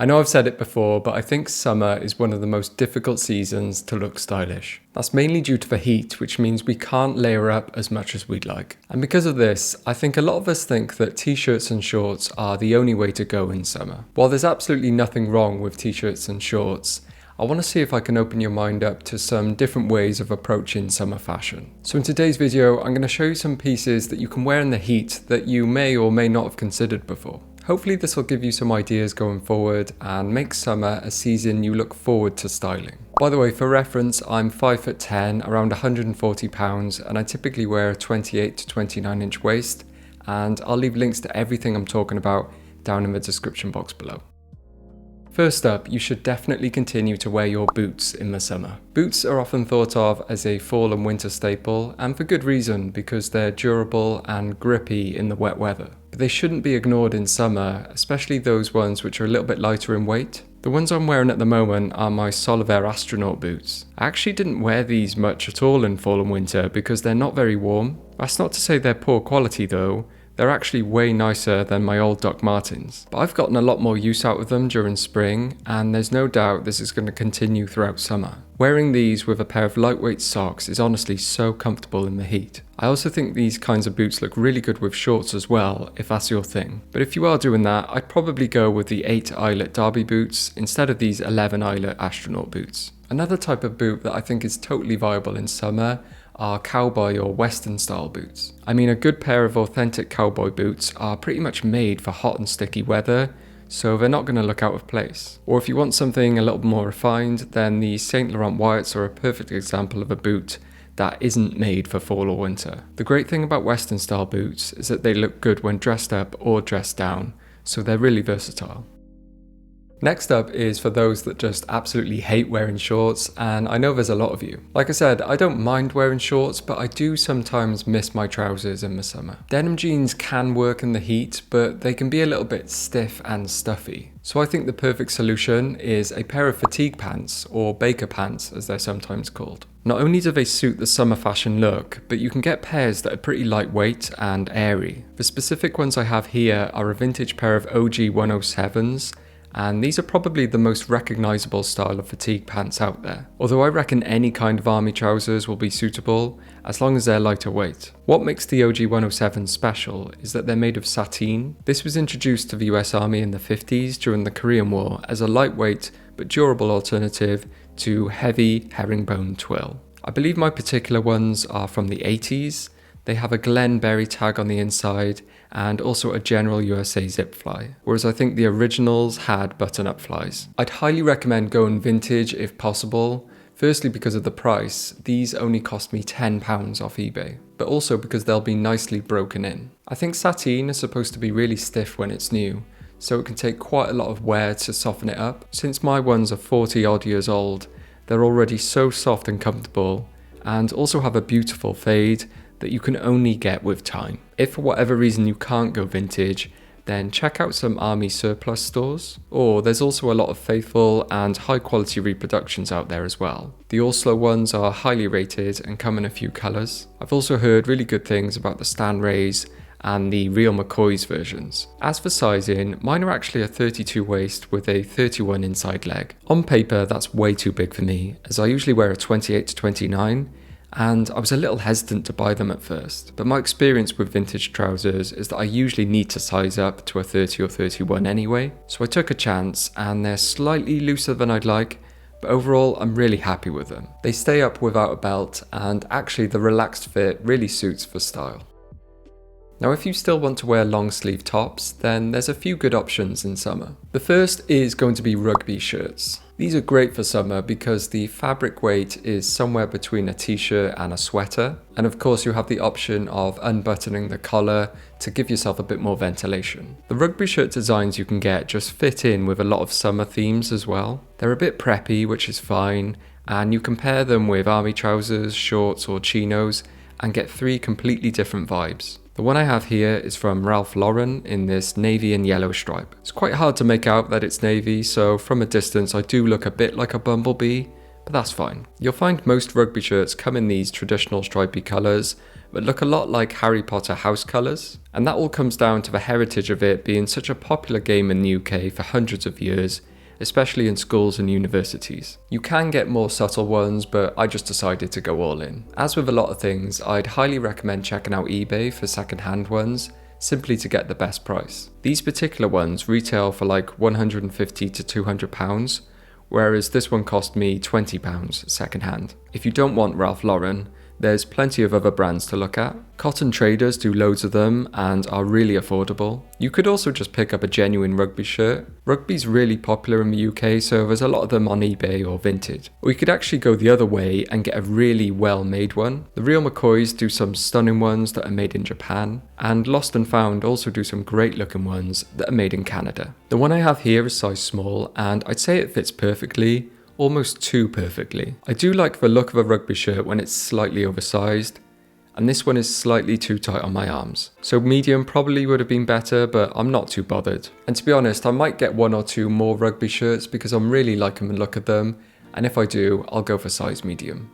I know I've said it before, but I think summer is one of the most difficult seasons to look stylish. That's mainly due to the heat, which means we can't layer up as much as we'd like. And because of this, I think a lot of us think that t-shirts and shorts are the only way to go in summer. While there's absolutely nothing wrong with t-shirts and shorts, I want to see if I can open your mind up to some different ways of approaching summer fashion. So in today's video, I'm going to show you some pieces that you can wear in the heat that you may or may not have considered before. Hopefully this will give you some ideas going forward and make summer a season you look forward to styling. By the way, for reference, I'm 5'10", around 140 pounds, and I typically wear a 28 to 29 inch waist, and I'll leave links to everything I'm talking about down in the description box below. First up, you should definitely continue to wear your boots in the summer. Boots are often thought of as a fall and winter staple, and for good reason, because they're durable and grippy in the wet weather. But they shouldn't be ignored in summer, especially those ones which are a little bit lighter in weight. The ones I'm wearing at the moment are my Solitaire astronaut boots. I actually didn't wear these much at all in fall and winter because they're not very warm. That's not to say they're poor quality though. They're actually way nicer than my old Doc Martens, but I've gotten a lot more use out of them during spring, and there's no doubt this is going to continue throughout summer. Wearing these with a pair of lightweight socks is honestly so comfortable in the heat. I also think these kinds of boots look really good with shorts as well, if that's your thing. But if you are doing that, I'd probably go with the 8 eyelet derby boots instead of these 11 eyelet astronaut boots. Another type of boot that I think is totally viable in summer are cowboy or western style boots. I mean, a good pair of authentic cowboy boots are pretty much made for hot and sticky weather, so they're not going to look out of place. Or if you want something a little more refined, then the Saint Laurent Wyatts are a perfect example of a boot that isn't made for fall or winter. The great thing about western style boots is that they look good when dressed up or dressed down, so they're really versatile. Next up is for those that just absolutely hate wearing shorts, and I know there's a lot of you. Like I said, I don't mind wearing shorts, but I do sometimes miss my trousers in the summer. Denim jeans can work in the heat, but they can be a little bit stiff and stuffy. So I think the perfect solution is a pair of fatigue pants, or baker pants as they're sometimes called. Not only do they suit the summer fashion look, but you can get pairs that are pretty lightweight and airy. The specific ones I have here are a vintage pair of OG 107s, and these are probably the most recognisable style of fatigue pants out there. Although I reckon any kind of army trousers will be suitable, as long as they're lighter weight. What makes the OG 107 special is that they're made of sateen. This was introduced to the US Army in the 50s during the Korean War as a lightweight but durable alternative to heavy herringbone twill. I believe my particular ones are from the 80s. They have a Glen Berry tag on the inside and also a General USA zip fly, whereas I think the originals had button-up flies. I'd highly recommend going vintage if possible, firstly because of the price. These only cost me £10 off eBay, but also because they'll be nicely broken in. I think sateen is supposed to be really stiff when it's new, so it can take quite a lot of wear to soften it up. Since my ones are 40 odd years old, they're already so soft and comfortable, and also have a beautiful fade that you can only get with time. If for whatever reason you can't go vintage, then check out some army surplus stores, or there's also a lot of faithful and high quality reproductions out there as well. The Oslo ones are highly rated and come in a few colours. I've also heard really good things about the Stan Rays and the Real McCoy's versions. As for sizing, mine are actually a 32 waist with a 31 inside leg. On paper that's way too big for me, as I usually wear a 28 to 29, and I was a little hesitant to buy them at first. But my experience with vintage trousers is that I usually need to size up to a 30 or 31 anyway, so I took a chance, and they're slightly looser than I'd like, but overall I'm really happy with them. They stay up without a belt, and actually the relaxed fit really suits for style. Now if you still want to wear long sleeve tops, then there's a few good options in summer. The first is going to be rugby shirts. These are great for summer because the fabric weight is somewhere between a t-shirt and a sweater, and of course you have the option of unbuttoning the collar to give yourself a bit more ventilation. The rugby shirt designs you can get just fit in with a lot of summer themes as well. They're a bit preppy, which is fine, and you can pair them with army trousers, shorts or chinos and get 3 completely different vibes. The one I have here is from Ralph Lauren in this navy and yellow stripe. It's quite hard to make out that it's navy, so from a distance I do look a bit like a bumblebee, but that's fine. You'll find most rugby shirts come in these traditional stripy colours, but look a lot like Harry Potter house colours. And that all comes down to the heritage of it being such a popular game in the UK for hundreds of years, especially in schools and universities. You can get more subtle ones, but I just decided to go all in. As with a lot of things, I'd highly recommend checking out eBay for second-hand ones, simply to get the best price. These particular ones retail for like £150 to £200, whereas this one cost me £20 second-hand. If you don't want Ralph Lauren, there's plenty of other brands to look at. Cotton Traders do loads of them and are really affordable. You could also just pick up a genuine rugby shirt. Rugby's really popular in the UK, so there's a lot of them on eBay or Vinted. Or you could actually go the other way and get a really well-made one. The Real McCoys do some stunning ones that are made in Japan, and Lost and Found also do some great looking ones that are made in Canada. The one I have here is size small, and I'd say it fits perfectly. Almost too perfectly. I do like the look of a rugby shirt when it's slightly oversized, and this one is slightly too tight on my arms. So medium probably would have been better, but I'm not too bothered. And to be honest, I might get one or two more rugby shirts because I'm really liking the look of them, and if I do, I'll go for size medium.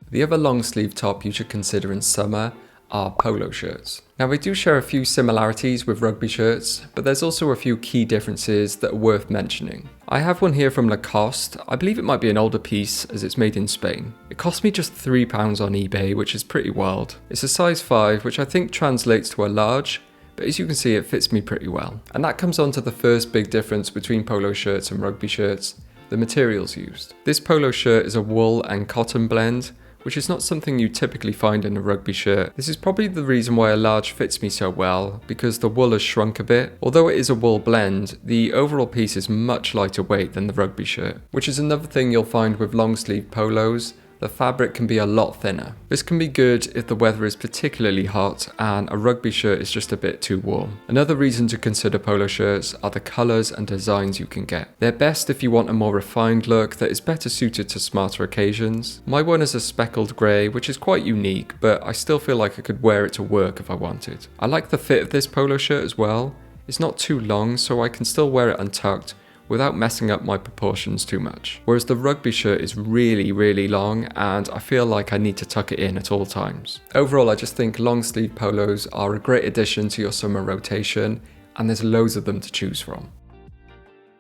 The other long sleeve top you should consider in summer are polo shirts. Now they do share a few similarities with rugby shirts, but there's also a few key differences that are worth mentioning. I have one here from Lacoste. I believe it might be an older piece as it's made in Spain. It cost me just £3 on eBay, which is pretty wild. It's a size 5, which I think translates to a large, but as you can see it fits me pretty well. And that comes on to the first big difference between polo shirts and rugby shirts, the materials used. This polo shirt is a wool and cotton blend, which is not something you typically find in a rugby shirt. This is probably the reason why a large fits me so well, because the wool has shrunk a bit. Although it is a wool blend, the overall piece is much lighter weight than the rugby shirt, which is another thing you'll find with long sleeve polos. The fabric can be a lot thinner. This can be good if the weather is particularly hot and a rugby shirt is just a bit too warm. Another reason to consider polo shirts are the colours and designs you can get. They're best if you want a more refined look that is better suited to smarter occasions. My one is a speckled grey, which is quite unique, but I still feel like I could wear it to work if I wanted. I like the fit of this polo shirt as well. It's not too long, so I can still wear it untucked without messing up my proportions too much. Whereas the rugby shirt is really long and I feel like I need to tuck it in at all times. Overall, I just think long sleeve polos are a great addition to your summer rotation, and there's loads of them to choose from.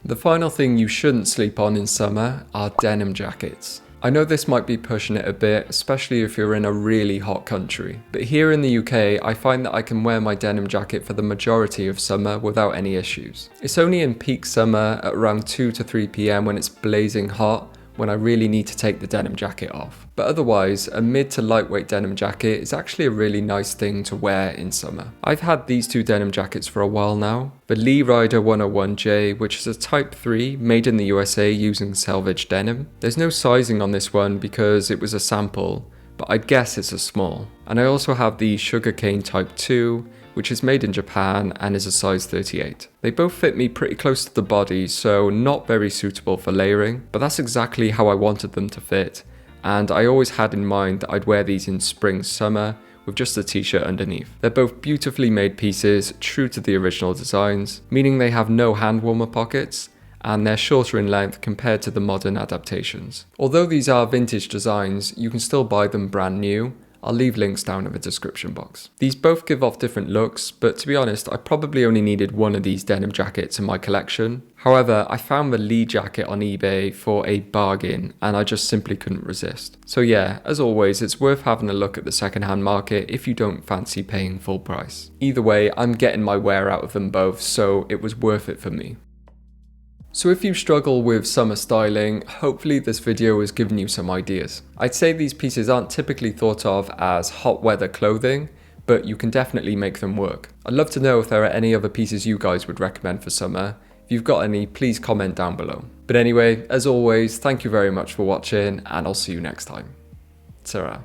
The final thing you shouldn't sleep on in summer are denim jackets. I know this might be pushing it a bit, especially if you're in a really hot country, but here in the UK I find that I can wear my denim jacket for the majority of summer without any issues. It's only in peak summer at around 2 to 3 PM when it's blazing hot when I really need to take the denim jacket off. But otherwise, a mid to lightweight denim jacket is actually a really nice thing to wear in summer. I've had these two denim jackets for a while now. The Lee Rider 101J, which is a Type 3 made in the USA using selvage denim. There's no sizing on this one because it was a sample, but I'd guess it's a small. And I also have the Sugarcane Type 2, which is made in Japan and is a size 38. They both fit me pretty close to the body, so not very suitable for layering, but that's exactly how I wanted them to fit, and I always had in mind that I'd wear these in spring, summer, with just a t-shirt underneath. They're both beautifully made pieces, true to the original designs, meaning they have no hand warmer pockets, and they're shorter in length compared to the modern adaptations. Although these are vintage designs, you can still buy them brand new. I'll leave links down in the description box. These both give off different looks, but to be honest, I probably only needed one of these denim jackets in my collection. However, I found the Lee jacket on eBay for a bargain and I just simply couldn't resist. So yeah, as always, it's worth having a look at the secondhand market if you don't fancy paying full price. Either way, I'm getting my wear out of them both, so it was worth it for me. So if you struggle with summer styling, hopefully this video has given you some ideas. I'd say these pieces aren't typically thought of as hot weather clothing, but you can definitely make them work. I'd love to know if there are any other pieces you guys would recommend for summer. If you've got any, please comment down below. But anyway, as always, thank you very much for watching and I'll see you next time. Ta-ra.